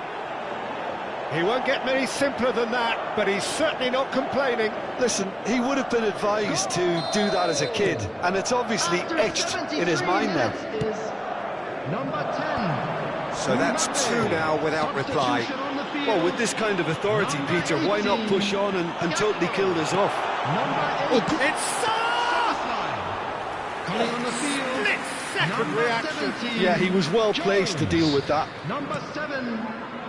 He won't get many simpler than that, but he's certainly not complaining. Listen, he would have been advised to do that as a kid, and it's obviously etched in his mind now. Is number 10. So that's two now without reply. Substitution on the field. Well, with this kind of authority, Peter, why not push on and totally kill this off? Number 8. It's Salah! Coming on the field. Split-second Number reaction. 17, Yeah, he was well placed to deal with that. Number 7,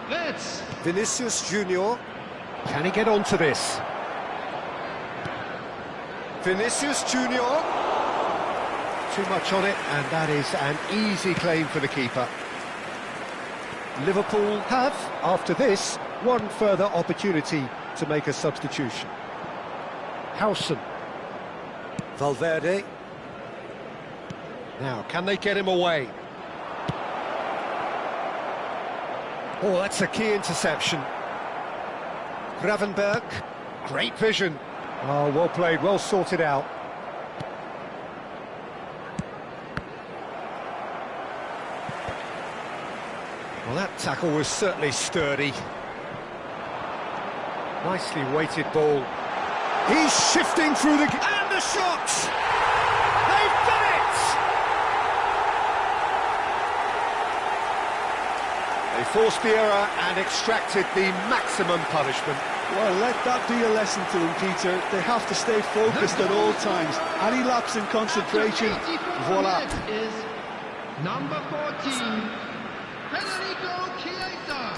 Let's. Vinicius Junior. Can he get onto this? Vinicius Junior. Too much on it, and that is an easy claim for the keeper. Liverpool have, after this, one further opportunity to make a substitution. Howson. Valverde. Now, can they get him away? Oh, that's a key interception. Gravenberg. Great vision. Oh, well played, well sorted out. Well, that tackle was certainly sturdy. Nicely weighted ball. He's shifting through the... And the shot! They've done it! They forced the error and extracted the maximum punishment. Well, let that be a lesson to them, Peter. They have to stay focused at all times. Any lapse in concentration, voila. Is number 14, Federico Chiesa.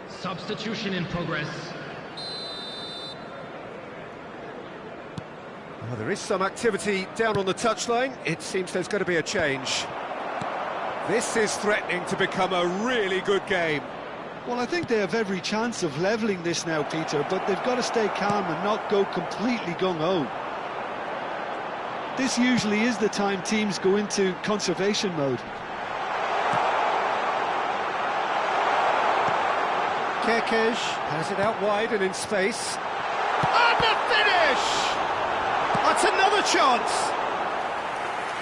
Substitution in progress. Well, there is some activity down on the touchline. It seems there's going to be a change. This is threatening to become a really good game. Well, I think they have every chance of levelling this now, Peter, but they've got to stay calm and not go completely gung-ho. This usually is the time teams go into conservation mode. Kerkez has it out wide and in space. And the finish! That's another chance!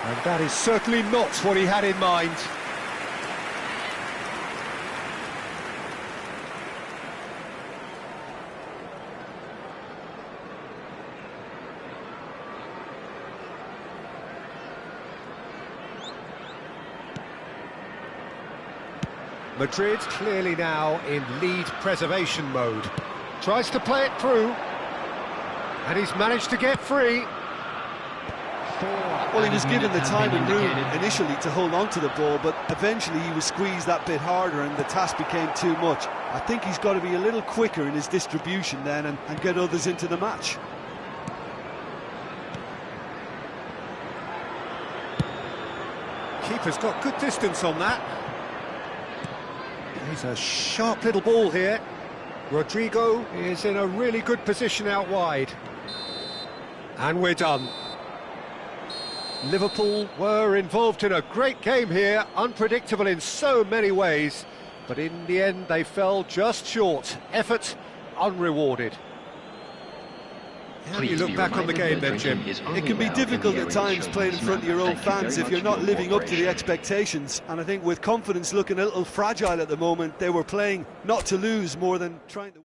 And that is certainly not what he had in mind. Madrid clearly now in lead preservation mode. Tries to play it through, and he's managed to get free. Well, he was given the time and room initially to hold on to the ball, but eventually he was squeezed that bit harder and the task became too much. I think he's got to be a little quicker in his distribution then and get others into the match. Keeper's got good distance on that. He's a sharp little ball here. Rodrigo is in a really good position out wide. And we're done. Liverpool were involved in a great game here, unpredictable in so many ways, but in the end they fell just short. Effort unrewarded. How do you look back on the game then, Jim? It can be difficult at times playing in front of your own fans if you're not living up to the expectations, and I think with confidence looking a little fragile at the moment, they were playing not to lose more than trying to...